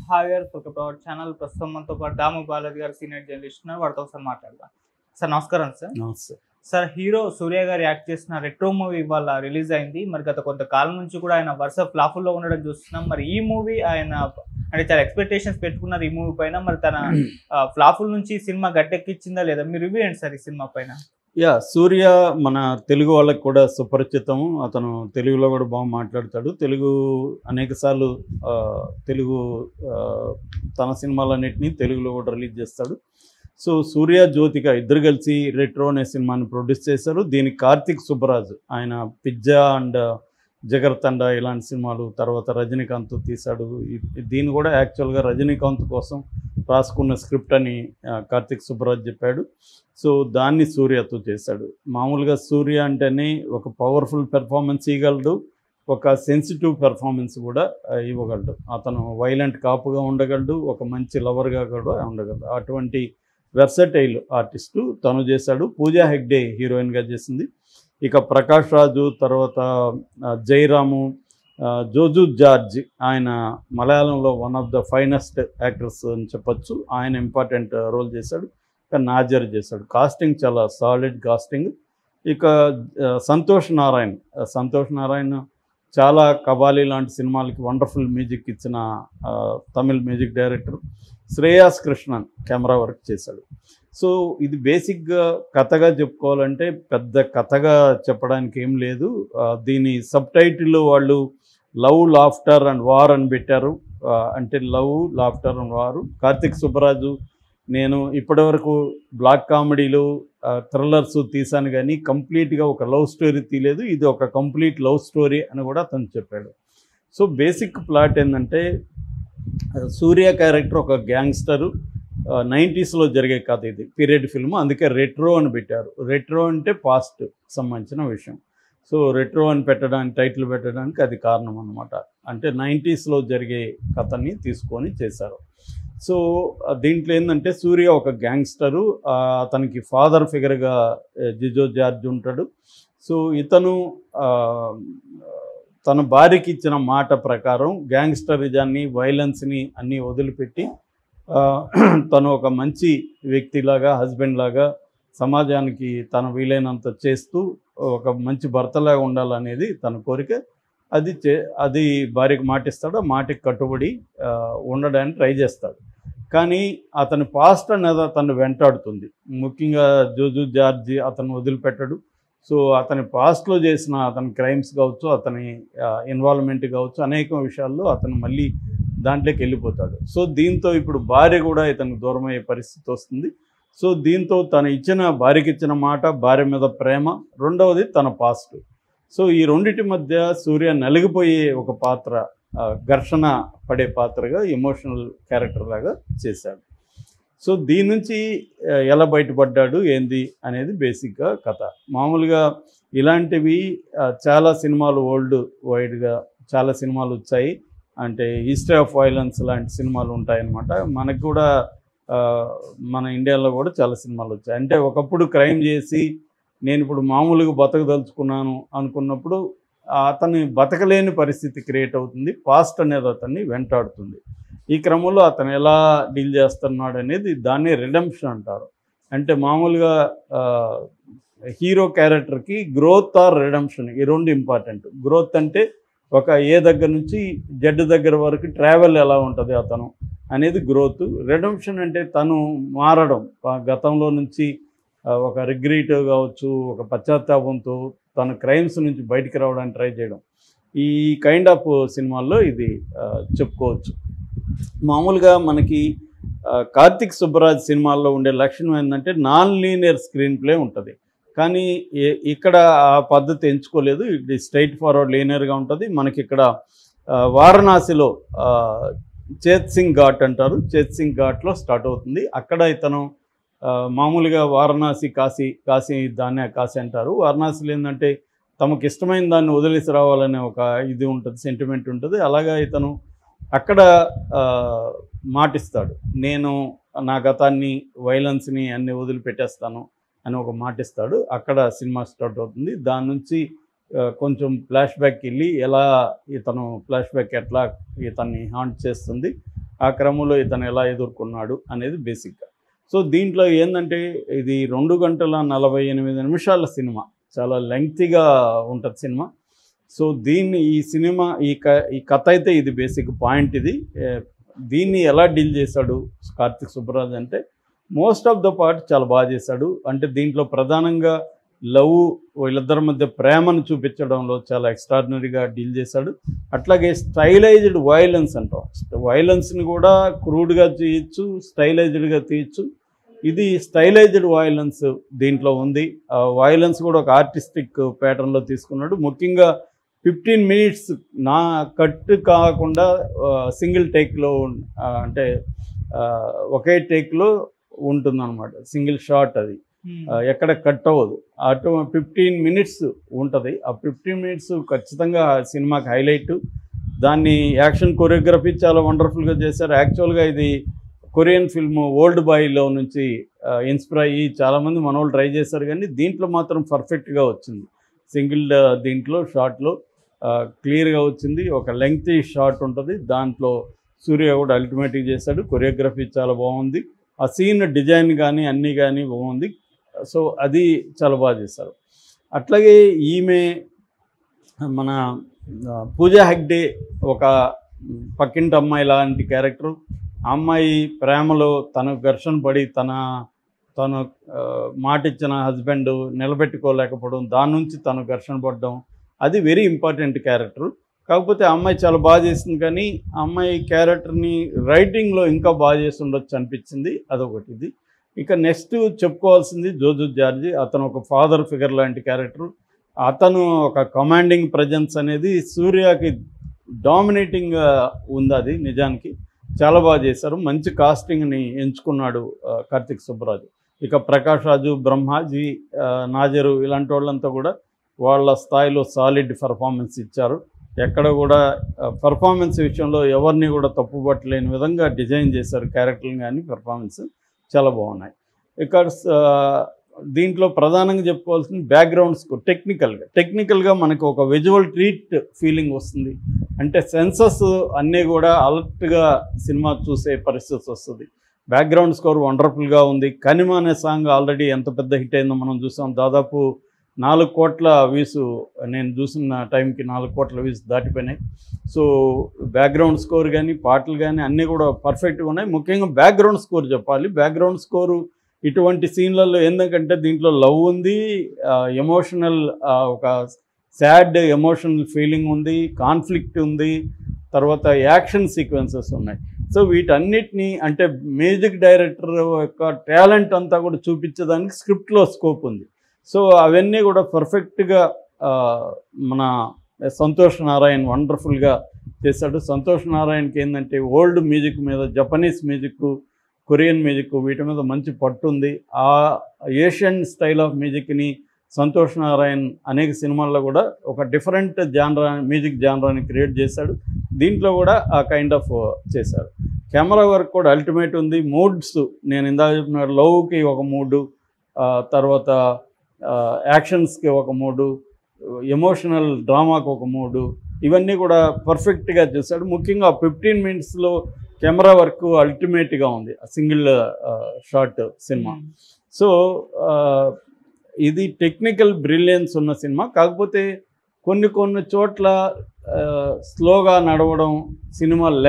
Higher welcome to our channel. ప్రస్తుతం మనతో పాటు దాము బాలాజీ గారు సీనియర్ జర్నలిస్ట్ ఉన్నారు. వారితో ఒకసారి మాట్లాడదాం. సార్ నమస్కారం సార్. నమస్తే. సార్ హీరో సూర్య గారు యాక్ట్ చేసిన రెట్రో మూవీ ఇవాళ రిలీజ్ అయింది. మరి గత కొంతకాలం నుంచి కూడా ఆయన వరుస ఫ్లాపుల్లో ఉండడం చూస్తున్నాం. మరి ఈ మూవీ ఆయన అంటే చాలా ఎక్స్పెక్టేషన్స్ పెట్టుకున్నారు ఈ మూవీ పైన. మరి తన ఫ్లాపుల నుంచి సినిమా గట్టెక్కిచ్చిందా లేదా? మీరు రివ్యూ ఏంటి సార్ ఈ సినిమా పైన? సూర్య మన తెలుగు వాళ్ళకి కూడా సుపరిచితం. అతను తెలుగులో కూడా బాగా మాట్లాడతాడు. తెలుగు అనేక సార్లు తెలుగు తన సినిమాలన్నింటినీ తెలుగులో కూడా రిలీజ్ చేస్తాడు. సో సూర్య జ్యోతిక ఇద్దరు కలిసి రెట్రో అనే సినిమాని ప్రొడ్యూస్ చేశారు. దీనికి కార్తిక్ సుబ్బరాజు ఆయన పిజ్జా అండ్ జగర్తండ ఇలాంటి సినిమాలు, తర్వాత రజనీకాంత్ తీశాడు. దీన్ని కూడా యాక్చువల్గా రజనీకాంత్ కోసం రాసుకున్న స్క్రిప్ట్ అని కార్తిక్ సుబ్బరాజు చెప్పాడు. సో దాన్ని సూర్యతో చేశాడు. మామూలుగా సూర్య అంటేనే ఒక పవర్ఫుల్ పెర్ఫార్మెన్స్ ఇవ్వగలడు, ఒక సెన్సిటివ్ పెర్ఫార్మెన్స్ కూడా ఇవ్వగలడు. అతను వైలెంట్ కాపుగా ఉండగలడు, ఒక మంచి లవర్గా కూడా ఉండగలడు. అటువంటి వెర్సటైల్ ఆర్టిస్టు తను చేశాడు. పూజా హెగ్డే హీరోయిన్గా చేసింది. ఇక ప్రకాష్ రాజు, తర్వాత జయరాము, జోజు జార్జ్, ఆయన మలయాళంలో one of the finest actors అని చెప్పచ్చు. ఆయన ఇంపార్టెంట్ రోల్ చేశాడు. ఇక నాజర్ చేశాడు. కాస్టింగ్ చాలా సాలిడ్ కాస్టింగ్. ఇక సంతోష్ నారాయణ్ చాలా కబాలీ లాంటి సినిమాలకి వండర్ఫుల్ మ్యూజిక్ ఇచ్చిన Tamil music director. Shreyas Krishnan camera work చేశాడు. సో ఇది బేసిక్గా కథగా చెప్పుకోవాలంటే పెద్ద కథగా చెప్పడానికి ఏం లేదు. దీని సబ్ టైటిల్ వాళ్ళు లవ్, లాఫ్టర్ అండ్ వార్ అని పెట్టారు. అంటే లవ్, లాఫ్టర్ అండ్ వారు. కార్తిక్ సుబ్బరాజు నేను ఇప్పటివరకు బ్లాక్ కామెడీలు, థ్రిల్లర్స్ తీశాను కానీ కంప్లీట్గా ఒక లవ్ స్టోరీ తీయలేదు. ఇది ఒక కంప్లీట్ లవ్ స్టోరీ అని కూడా అతను చెప్పాడు. సో బేసిక్ ప్లాట్ ఏంటంటే సూర్య క్యారెక్టర్ ఒక గ్యాంగ్స్టరు. 90s జరిగే కథ. ఇది పీరియడ్ ఫిల్మ్, అందుకే రెట్రో అని పెట్టారు. రెట్రో అంటే పాస్ట్ సంబంధించిన విషయం. సో రెట్రో అని టైటిల్ పెట్టడానికి అది కారణం అన్నమాట. అంటే 90s జరిగే కథని తీసుకొని చేశారు. సో దీంట్లో ఏంటంటే సూర్య ఒక గ్యాంగ్స్టరు. అతనికి ఫాదర్ ఫిగర్గా జిజో జార్జ్ ఉంటాడు. సో ఇతను తన భార్యకి ఇచ్చిన మాట ప్రకారం గ్యాంగ్స్టరిజాన్ని, వైలెన్స్ని అన్నీ వదిలిపెట్టి తను ఒక మంచి వ్యక్తిలాగా, హస్బెండ్ లాగా సమాజానికి తన వీలైనంత చేస్తూ ఒక మంచి భర్తలాగా ఉండాలనేది తన కోరిక. అది భార్యకు మాటిస్తాడు. ఆ మాటకి కట్టుబడి ఉండడానికి ట్రై చేస్తాడు. కానీ అతని పాస్ట్ అనేది అతను వెంటాడుతుంది. ముఖ్యంగా జోజు జార్జి అతను వదిలిపెట్టడు. సో అతని పాస్ట్లో చేసిన అతని క్రైమ్స్ కావచ్చు, అతని ఇన్వాల్వ్మెంట్ కావచ్చు, అనేక విషయాల్లో అతను మళ్ళీ దాంట్లోకి వెళ్ళిపోతాడు. సో దీంతో ఇప్పుడు భార్య కూడా ఇతనికి దూరమయ్యే పరిస్థితి వస్తుంది. సో దీంతో భార్యకి ఇచ్చిన మాట, భార్య మీద ప్రేమ, రెండవది తన పాస్ట్. సో ఈ రెండింటి మధ్య సూర్య నలిగిపోయే ఒక పాత్ర, ఘర్షణ పడే పాత్రగా, ఎమోషనల్ క్యారెక్టర్ లాగా చేశాడు. సో దీని నుంచి ఎలా బయటపడ్డాడు ఏంది అనేది బేసిక్గా కథ. మామూలుగా ఇలాంటివి చాలా సినిమాలు వరల్డ్ వైడ్గా చాలా సినిమాలు వచ్చాయి. అంటే హిస్టరీ ఆఫ్ వైలెన్స్ లాంటి సినిమాలు ఉంటాయన్నమాట. మనకు కూడా మన ఇండియాలో కూడా చాలా సినిమాలు వచ్చాయి. అంటే ఒకప్పుడు క్రైమ్ చేసి నేను ఇప్పుడు మామూలుగా బతకదలుచుకున్నాను అనుకున్నప్పుడు అతన్ని బతకలేని పరిస్థితి క్రియేట్ అవుతుంది. పాస్ట్ అనేది అతన్ని వెంటాడుతుంది. ఈ క్రమంలో అతను ఎలా డీల్ చేస్తున్నాడు అనేది దాన్ని రిడెంప్షన్ అంటారు. అంటే మామూలుగా హీరో క్యారెక్టర్కి గ్రోత్ ఆర్ రిడెంప్షన్ ఈ రెండు ఇంపార్టెంట్. గ్రోత్ అంటే ఒక ఏ దగ్గర నుంచి జెడ్ దగ్గర వరకు ట్రావెల్ ఎలా ఉంటుంది అతను అనేది గ్రోత్. రిడెంప్షన్ అంటే తను మారడం, గతంలో నుంచి ఒక రిగ్రెట్ కావచ్చు, ఒక పశ్చాత్తాపంతో తన క్రైమ్స్ నుంచి బయటికి రావడానికి ట్రై చేయడం. ఈ కైండ్ ఆఫ్ సినిమాల్లో ఇది చెప్పుకోవచ్చు. మామూలుగా మనకి కార్తిక్ సుబ్బరాజ్ సినిమాల్లో ఉండే లక్షణం ఏంటంటే నాన్ లీనియర్ స్క్రీన్ ప్లే ఉంటుంది. కానీ ఇక్కడ ఆ పద్ధతి ఎంచుకోలేదు. ఇది స్ట్రైట్ ఫార్వర్డ్ లీనియర్గా ఉంటుంది. మనకి ఇక్కడ వారణాసిలో చేత్ సింగ్ ఘాట్ అంటారు. చేత్ సింగ్ ఘాట్లో స్టార్ట్ అవుతుంది. అక్కడ ఇతను మామూలుగా వారణాసి, కాశీ దాన్నే కాశీ అంటారు. వారణాసిలో ఏంటంటే తమకు ఇష్టమైన దాన్ని వదిలేసి రావాలనే ఒక ఇది ఉంటుంది, సెంటిమెంట్ ఉంటుంది. అలాగా ఇతను అక్కడ మాటిస్తాడు, నేను నా గతాన్ని, వైలెన్స్ని అన్ని వదిలిపెట్టేస్తాను అని ఒక మాటిస్తాడు. అక్కడ సినిమా స్టార్ట్ అవుతుంది. దాని నుంచి కొంచెం ఫ్లాష్ బ్యాక్ వెళ్ళి ఎలా ఇతను ఫ్లాష్ బ్యాక్ ఎట్లా ఇతన్ని హాంట్ చేస్తుంది ఆ క్రమంలో ఇతను ఎలా ఎదుర్కొన్నాడు అనేది బేసిక్గా. సో దీంట్లో ఏంటంటే ఇది 2 గంటల 48 నిమిషాల సినిమా, చాలా లెంగ్తీగా ఉంటుంది సినిమా. సో ఈ సినిమా ఈ కథ అయితే ఇది బేసిక్ పాయింట్. ఇది దీన్ని ఎలా డీల్ చేశాడు కార్తిక్ సుబ్బరాజ్ అంటే మోస్ట్ ఆఫ్ ద పార్ట్ చాలా బాగా చేశాడు. అంటే దీంట్లో ప్రధానంగా లవ్, వీళ్ళిద్దరి మధ్య ప్రేమను చూపించడంలో చాలా ఎక్స్ట్రాడినరీగా డీల్ చేశాడు. అట్లాగే స్టైలైజ్డ్ వైలెన్స్ అంటాం, వైలెన్స్ని కూడా క్రూడ్గా తీయచ్చు, స్టైలైజ్డ్గా తీయచ్చు. ఇది స్టైలైజ్డ్ వైలెన్స్ దీంట్లో ఉంది. వైలెన్స్ కూడా ఒక ఆర్టిస్టిక్ ప్యాటర్న్లో తీసుకున్నాడు. ముఖ్యంగా 15 మినిట్స్ నా కట్ కాకుండా సింగిల్ టేక్లో, అంటే ఒకే టేక్లో ఉంటుందన్నమాట, సింగిల్ షాట్. అది ఎక్కడ కట్ అవ్వదు. అటు 15 మినిట్స్ ఉంటుంది. ఆ 15 మినిట్స్ ఖచ్చితంగా సినిమాకి హైలైట్. దాన్ని యాక్షన్ కొరియోగ్రఫీ చాలా వండర్ఫుల్గా చేశారు. యాక్చువల్గా ఇది కొరియన్ ఫిల్మ్ ఓల్డ్ బాయ్లో నుంచి ఇన్స్పైర్ అయ్యి చాలామంది మనోళ్ళు ట్రై చేశారు, కానీ దీంట్లో మాత్రం పర్ఫెక్ట్గా వచ్చింది. సింగిల్ దీంట్లో షాట్లో క్లియర్గా వచ్చింది. ఒక లెంగ్తీ షాట్ ఉంటుంది, దాంట్లో సూర్య కూడా అల్టిమేట్గా చేశాడు. కొరియోగ్రఫీ చాలా బాగుంది. ఆ సీన్ డిజైన్ కానీ అన్నీ కానీ బాగుంది. సో అది చాలా బాగా చేశారు. అట్లాగే ఈమె మన పూజా హెగ్డే ఒక పక్కింటి అమ్మాయి లాంటి క్యారెక్టర్. ఆ అమ్మాయి ప్రేమలో తనకు ఘర్షణ పడి తను మాట ఇచ్చిన హస్బెండ్ నిలబెట్టుకోలేకపోవడం, దాని నుంచి తను ఘర్షణ పడడం, అది వెరీ ఇంపార్టెంట్ క్యారెక్టర్. కాకపోతే ఆ అమ్మాయి చాలా బాగా చేసింది, కానీ ఆ అమ్మాయి క్యారెక్టర్ని రైటింగ్లో ఇంకా బాగా చేసి ఉండొచ్చు అనిపించింది. అదొకటి. ఇది ఇక నెక్స్ట్ చెప్పుకోవాల్సింది జోజు జార్జి. అతను ఒక ఫాదర్ ఫిగర్ లాంటి క్యారెక్టర్. అతను ఒక కమాండింగ్ ప్రజెన్స్ అనేది సూర్యకి డామినేటింగ్గా ఉంది. అది నిజానికి చాలా బాగా చేశారు. మంచి కాస్టింగ్ని ఎంచుకున్నాడు కార్తిక్ సుబ్బరాజు. ఇక ప్రకాష్ రాజు, బ్రహ్మాజీ, నాజరు ఇలాంటి వాళ్ళంతా కూడా వాళ్ళ స్థాయిలో సాలిడ్ పర్ఫార్మెన్స్ ఇచ్చారు. ఎక్కడ కూడా పర్ఫార్మెన్స్ విషయంలో ఎవరిని కూడా తప్పుపట్టలేని విధంగా డిజైన్ చేశారు క్యారెక్టర్ని, కానీ పర్ఫార్మెన్స్ చాలా బాగున్నాయి. ఇక దీంట్లో ప్రధానంగా చెప్పుకోవాల్సింది బ్యాక్గ్రౌండ్ స్కోర్. టెక్నికల్గా మనకు ఒక విజువల్ ట్రీట్ ఫీలింగ్ వస్తుంది. అంటే సెన్సెస్ అన్నీ కూడా అలర్ట్గా సినిమా చూసే పరిస్థితి వస్తుంది. బ్యాక్గ్రౌండ్ స్కోర్ వండర్ఫుల్గా ఉంది. కనిమ అనే సాంగ్ ఆల్రెడీ ఎంత పెద్ద హిట్ అయిందో మనం చూసాం. దాదాపు 4 కోట్ల వ్యూస్, నేను చూసిన టైంకి 4 కోట్ల వ్యూస్ దాటిపోయినాయి. సో బ్యాక్గ్రౌండ్ స్కోర్ కానీ పాటలు కానీ అన్నీ కూడా పర్ఫెక్ట్గా ఉన్నాయి. ముఖ్యంగా బ్యాక్గ్రౌండ్ స్కోర్ చెప్పాలి. బ్యాక్గ్రౌండ్ స్కోరు ఇటువంటి సీన్లలో ఎందుకంటే దీంట్లో లవ్ ఉంది, ఎమోషనల్ ఒక సాడ్ ఎమోషనల్ ఫీలింగ్ ఉంది, కాన్ఫ్లిక్ట్ ఉంది, తర్వాత యాక్షన్ సీక్వెన్సెస్ ఉన్నాయి. సో వీటన్నిటినీ అంటే మ్యూజిక్ డైరెక్టర్ యొక్క టాలెంట్ అంతా కూడా చూపించడానికి స్క్రిప్ట్లో స్కోప్ ఉంది. సో అవన్నీ కూడా పర్ఫెక్ట్గా మన సంతోష్ నారాయణ్ వండర్ఫుల్గా చేశాడు. సంతోష్ నారాయణ్కి ఏంటంటే ఓల్డ్ మ్యూజిక్ మీద, జపనీస్ మ్యూజిక్, కొరియన్ మ్యూజిక్, వీటి మీద మంచి పట్టు ఉంది. ఆ ఏషియన్ స్టైల్ ఆఫ్ మ్యూజిక్ని సంతోష్ నారాయణ్ అనేక సినిమాల్లో కూడా ఒక డిఫరెంట్ మ్యూజిక్ జానరాని క్రియేట్ చేశాడు. దీంట్లో కూడా ఆ కైండ్ ఆఫ్ చేశాడు. కెమెరా వర్క్ కూడా అల్టిమేట్ ఉంది. మూడ్స్ నేను ఇందాక చెప్పిన లవ్కి ఒక మూడు, తర్వాత యాక్షన్స్కి ఒక మూడు, ఎమోషనల్ డ్రామాకి ఒక మూడు, ఇవన్నీ కూడా పర్ఫెక్ట్గా చేశాడు. ముఖ్యంగా 15 మినిట్స్లో కెమెరా వర్క్ అల్టిమేట్గా ఉంది, సింగిల్ షాట్ సినిమా. సో ఇది టెక్నికల్ బ్రిలియన్స్ ఉన్న సినిమా. కాకపోతే కొన్ని చోట్ల స్లోగా నడవడం, సినిమా లెంగ్త్